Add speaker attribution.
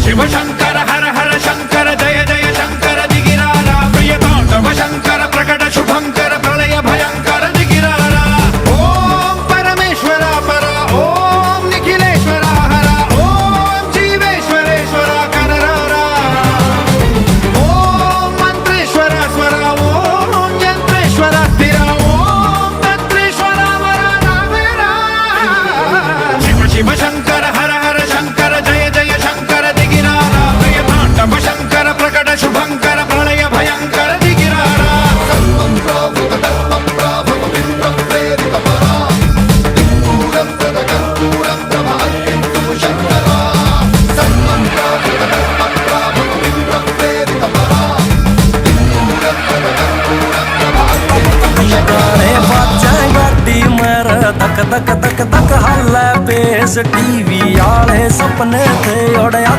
Speaker 1: शिव शंकर हर हर शंकर जय जय शंकर दिगिरारा प्रियतांडव शंकर प्रकट शुभंकर प्रलय भयंकर दिगिरारा ओम परमेश्वरा परा ओम निखिलेश्वरा हरा ओम जीवेश्वरेश्वरा कनरारा ओम मंत्रेश्वरा स्वरा ओम यंत्रेश्वरा स्थिरा ओम तंत्रेश्वरा वरा नावेरा शिव शिव शंकर हर हर शंकर जय जय शंकर दिगिरारा प्रियतांडव शंकर प्रकट शुभंकर प्रलय भयंकर दिगिरारा
Speaker 2: तक तक तक तक हल्ला पेस टीवी आले सपने थे उड़या